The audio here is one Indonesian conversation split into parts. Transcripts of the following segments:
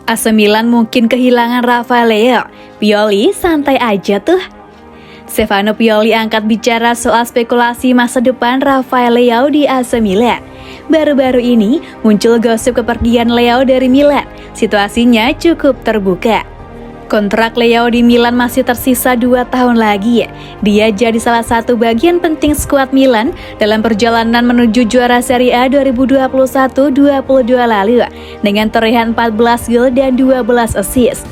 AC Milan mungkin kehilangan Rafael Leao. Pioli santai aja tuh. Stefano Pioli angkat bicara soal spekulasi masa depan Rafael Leao di AC Milan. Baru-baru ini muncul gosip kepergian Leao dari Milan. Situasinya cukup terbuka. Kontrak Leao di Milan masih tersisa 2 tahun lagi. Dia jadi salah satu bagian penting skuad Milan dalam perjalanan menuju juara Serie A 2021-22 lalu dengan torehan 14 gol dan 12 assist.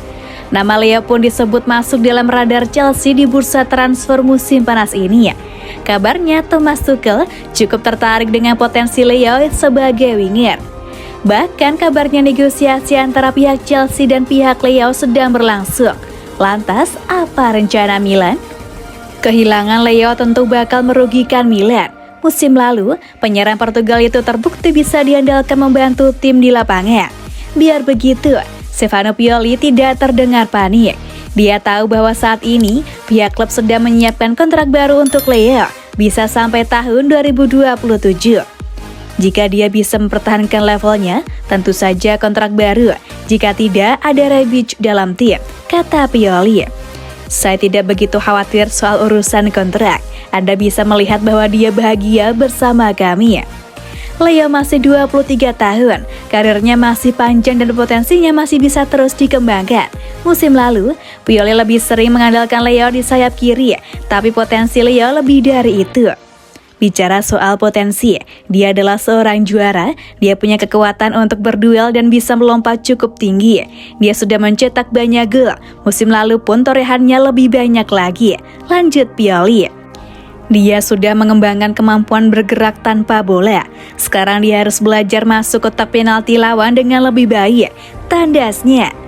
Nama Leao pun disebut masuk dalam radar Chelsea di bursa transfer musim panas ini. Kabarnya Thomas Tuchel cukup tertarik dengan potensi Leao sebagai winger. Bahkan kabarnya negosiasi antara pihak Chelsea dan pihak Leao sedang berlangsung. Lantas, apa rencana Milan? Kehilangan Leao tentu bakal merugikan Milan. Musim lalu, penyerang Portugal itu terbukti bisa diandalkan membantu tim di lapangan. Biar begitu, Stefano Pioli tidak terdengar panik. Dia tahu bahwa saat ini, pihak klub sedang menyiapkan kontrak baru untuk Leao, bisa sampai tahun 2027. Jika dia bisa mempertahankan levelnya, tentu saja kontrak baru. Jika tidak, ada Rebic dalam tim, kata Pioli. Saya tidak begitu khawatir soal urusan kontrak. Anda bisa melihat bahwa dia bahagia bersama kami. Leao masih 23 tahun, karirnya masih panjang dan potensinya masih bisa terus dikembangkan. Musim lalu, Pioli lebih sering mengandalkan Leao di sayap kiri, tapi potensi Leao lebih dari itu. Bicara soal potensi, dia adalah seorang juara, dia punya kekuatan untuk berduel dan bisa melompat cukup tinggi. Dia sudah mencetak banyak gol, musim lalu pun torehannya lebih banyak lagi. Lanjut Pioli. Dia sudah mengembangkan kemampuan bergerak tanpa bola. Sekarang dia harus belajar masuk kotak penalti lawan dengan lebih baik. Tandasnya.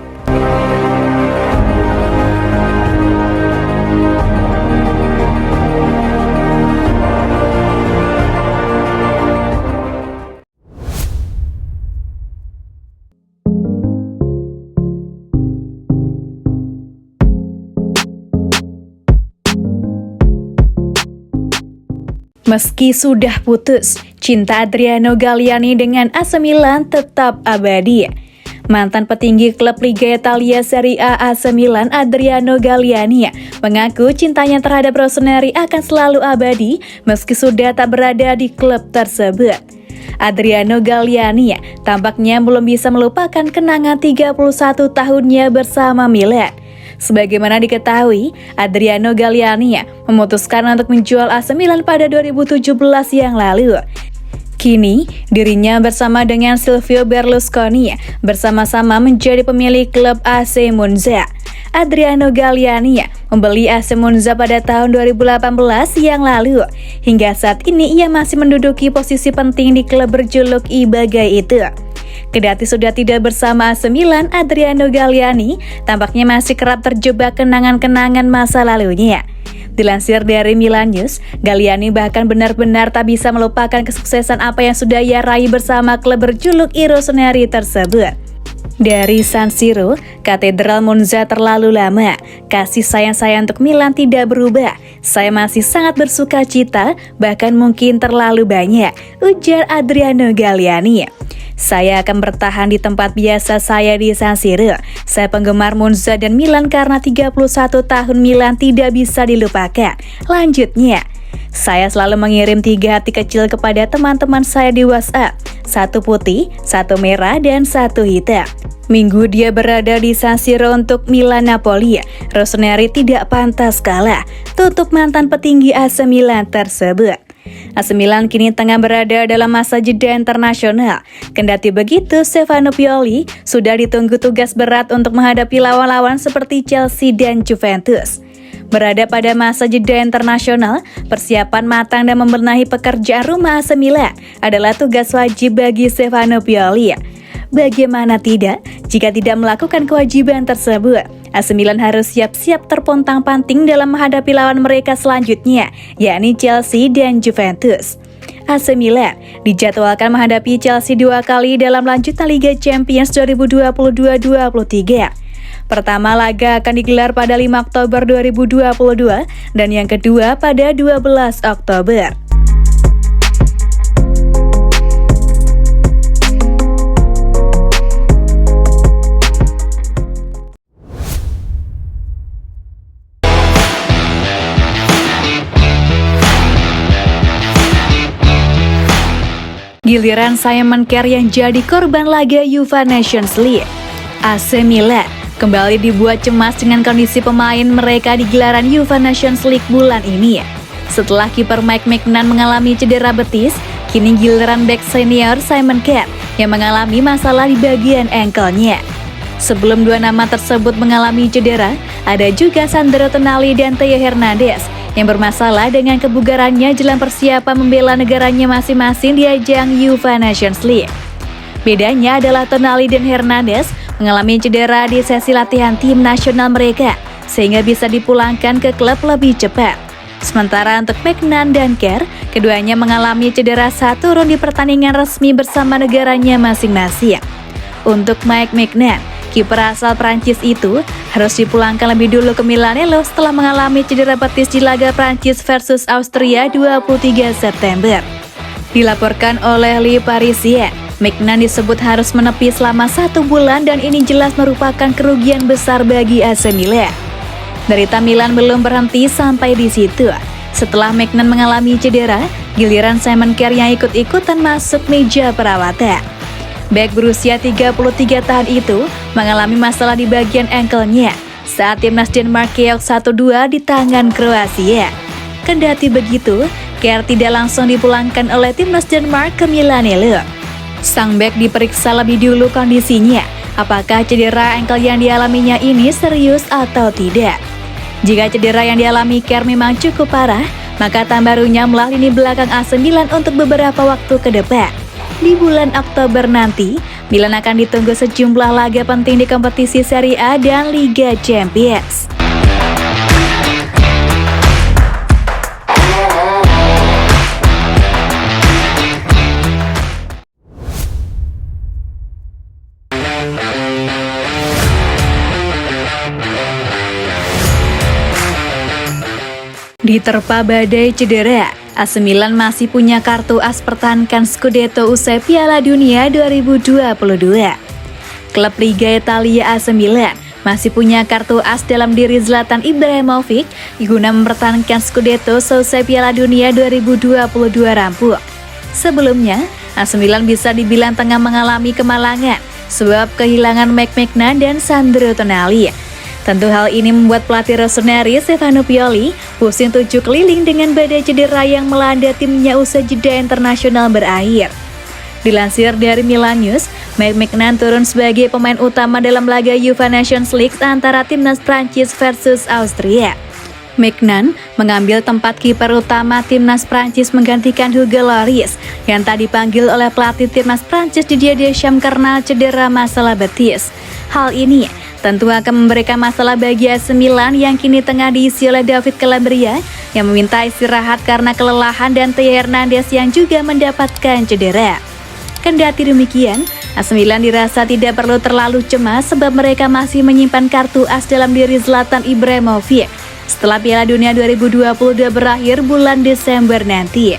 Meski sudah putus, cinta Adriano Galliani dengan AC Milan tetap abadi. Mantan petinggi klub Liga Italia Serie A AC Milan Adriano Galliani mengaku cintanya terhadap Rossoneri akan selalu abadi meski sudah tak berada di klub tersebut. Adriano Galliani tampaknya belum bisa melupakan kenangan 31 tahunnya bersama Milan. Sebagaimana diketahui, Adriano Galliani memutuskan untuk menjual AC Milan pada 2017 yang lalu. Kini, dirinya bersama dengan Silvio Berlusconi bersama-sama menjadi pemilik klub AC Monza. Adriano Galliani membeli AC Monza pada tahun 2018 yang lalu. Hingga saat ini ia masih menduduki posisi penting di klub berjuluk Ibagai itu. Kendati sudah tidak bersama AC Milan, Adriano Galliani tampaknya masih kerap terjebak kenangan-kenangan masa lalunya. Dilansir dari Milan News, Galliani bahkan benar-benar tak bisa melupakan kesuksesan apa yang sudah ia raih bersama klub berjuluk I Rossoneri tersebut. Dari San Siro, Katedral Monza terlalu lama. Kasih sayang saya untuk Milan tidak berubah. Saya masih sangat bersuka cita, bahkan mungkin terlalu banyak, ujar Adriano Galliani. Saya akan bertahan di tempat biasa saya di San Siro. Saya penggemar Monza dan Milan karena 31 tahun Milan tidak bisa dilupakan. Lanjutnya, saya selalu mengirim 3 hati kecil kepada teman-teman saya di WhatsApp. 1 putih, 1 merah, dan 1 hitam. Minggu dia berada di San Siro untuk Milan Napoli. Rossoneri tidak pantas kalah, tutup mantan petinggi AC Milan tersebut. AC Milan kini tengah berada dalam masa jeda internasional. Kendati begitu, Stefano Pioli sudah ditunggu tugas berat untuk menghadapi lawan-lawan seperti Chelsea dan Juventus. Berada pada masa jeda internasional, persiapan matang dan membenahi pekerjaan rumah AC Milan adalah tugas wajib bagi Stefano Pioli. Bagaimana tidak, jika tidak melakukan kewajiban tersebut, AC Milan harus siap-siap terpontang-panting dalam menghadapi lawan mereka selanjutnya, yakni Chelsea dan Juventus. AC Milan dijadwalkan menghadapi Chelsea 2 kali dalam lanjutan Liga Champions 2022-23. Pertama laga akan digelar pada 5 Oktober 2022 dan yang kedua pada 12 Oktober. Giliran Simon Kjær yang jadi korban laga UEFA Nations League. AC Milan kembali dibuat cemas dengan kondisi pemain mereka di gelaran UEFA Nations League bulan ini. Setelah kiper Mike Maignan mengalami cedera betis, kini giliran bek senior Simon Kjær yang mengalami masalah di bagian ankle-nya. Sebelum dua nama tersebut mengalami cedera, ada juga Sandro Tonali dan Theo Hernandez yang bermasalah dengan kebugarannya jelang persiapan membela negaranya masing-masing di ajang UEFA Nations League. Bedanya adalah Tonali dan Hernandez mengalami cedera di sesi latihan tim nasional mereka, sehingga bisa dipulangkan ke klub lebih cepat. Sementara untuk Maignan dan Kjær, keduanya mengalami cedera saat turun di pertandingan resmi bersama negaranya masing-masing. Untuk Mike Maignan, kiper asal Prancis itu harus dipulangkan lebih dulu ke Milanello setelah mengalami cedera betis di laga Prancis versus Austria 23 September. Dilaporkan oleh Le Parisien, Maignan disebut harus menepi selama 1 bulan dan ini jelas merupakan kerugian besar bagi AC Milan. Derita Milan belum berhenti sampai di situ. Setelah Maignan mengalami cedera, giliran Simon Kjær yang ikut-ikutan masuk meja perawatan. Bek berusia 33 tahun itu mengalami masalah di bagian ankle-nya saat timnas Denmark keok 1-2 di tangan Kroasia. Kendati begitu, Kjær tidak langsung dipulangkan oleh timnas Denmark ke Milanello. Sang bek diperiksa lebih dulu kondisinya, apakah cedera ankle yang dialaminya ini serius atau tidak. Jika cedera yang dialami Kjær memang cukup parah, maka tambarunya melah lini belakang AC Milan untuk beberapa waktu ke depan. Di bulan Oktober nanti, Milan akan ditunggu sejumlah laga penting di kompetisi Serie A dan Liga Champions. Diterpa badai cedera, AC Milan masih punya kartu as pertahankan Scudetto usai Piala Dunia 2022. Klub Liga Italia AC Milan masih punya kartu as dalam diri Zlatan Ibrahimovic guna mempertahankan Scudetto selesai Piala Dunia 2022 rampung. Sebelumnya, AC Milan bisa dibilang tengah mengalami kemalangan sebab kehilangan Mike Maignan dan Sandro Tonali. Tentu hal ini membuat pelatih Rossoneri Stefano Pioli pusing 7 keliling dengan badai cedera yang melanda timnya usai jeda internasional berakhir. Dilansir dari Milan News, Mike Maignan turun sebagai pemain utama dalam laga UEFA Nations League antara timnas Prancis versus Austria. Maignan mengambil tempat kiper utama timnas Prancis menggantikan Hugo Lloris yang tak dipanggil oleh pelatih timnas Prancis Didier Deschamps karena cedera masalah betis. Hal ini tentu akan memberikan masalah bagi AC Milan yang kini tengah diisi oleh David Calabria yang meminta istirahat karena kelelahan dan Theo Hernandez yang juga mendapatkan cedera. Kendati demikian, AC Milan dirasa tidak perlu terlalu cemas sebab mereka masih menyimpan kartu as dalam diri Zlatan Ibrahimovic setelah Piala Dunia 2022 berakhir bulan Desember nanti.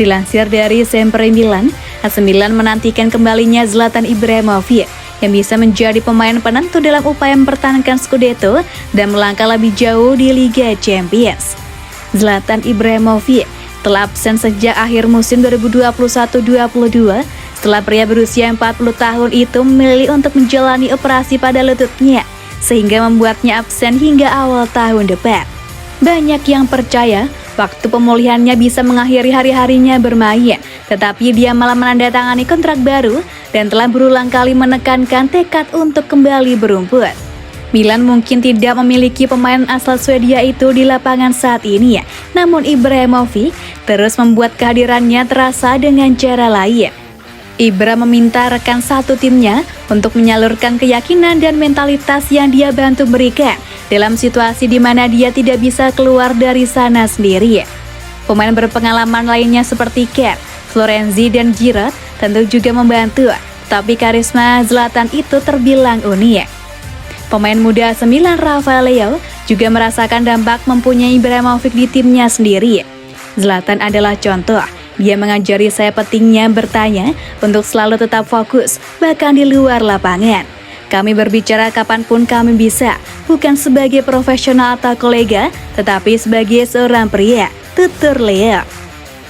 Dilansir dari Sempre Milan, AC Milan menantikan kembalinya Zlatan Ibrahimovic yang bisa menjadi pemain penentu dalam upaya mempertahankan Scudetto dan melangkah lebih jauh di Liga Champions. Zlatan Ibrahimovic telah absen sejak akhir musim 2021-22 setelah pria berusia 40 tahun itu memilih untuk menjalani operasi pada lututnya sehingga membuatnya absen hingga awal tahun depan. Banyak yang percaya waktu pemulihannya bisa mengakhiri hari-harinya bermain, tetapi dia malah menandatangani kontrak baru dan telah berulang kali menekankan tekad untuk kembali berumput. Milan mungkin tidak memiliki pemain asal Swedia itu di lapangan saat ini, namun Ibrahimovic terus membuat kehadirannya terasa dengan cara lain. Ibra meminta rekan satu timnya untuk menyalurkan keyakinan dan mentalitas yang dia bantu berikan dalam situasi di mana dia tidak bisa keluar dari sana sendiri. Pemain berpengalaman lainnya seperti Kjær, Florenzi, dan Giroud tentu juga membantu, tapi karisma Zlatan itu terbilang unik. Pemain muda AC Milan Rafael Leao juga merasakan dampak mempunyai Ibrahimovic di timnya sendiri. Zlatan adalah contoh. Dia mengajari saya pentingnya bertanya untuk selalu tetap fokus, bahkan di luar lapangan. Kami berbicara kapanpun kami bisa, bukan sebagai profesional atau kolega, tetapi sebagai seorang pria, tutur Leao.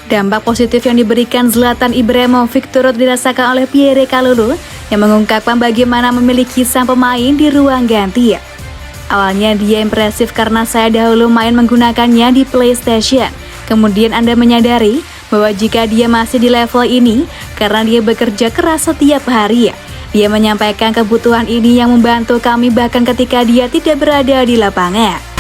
Dampak positif yang diberikan Zlatan Ibrahimovic turut dirasakan oleh Pierre Kalulu yang mengungkapkan bagaimana memiliki sang pemain di ruang ganti. Awalnya dia impresif karena saya dahulu main menggunakannya di PlayStation. Kemudian Anda menyadari bahwa jika dia masih di level ini karena dia bekerja keras setiap hari. Dia menyampaikan kebutuhan ini yang membantu kami bahkan ketika dia tidak berada di lapangan.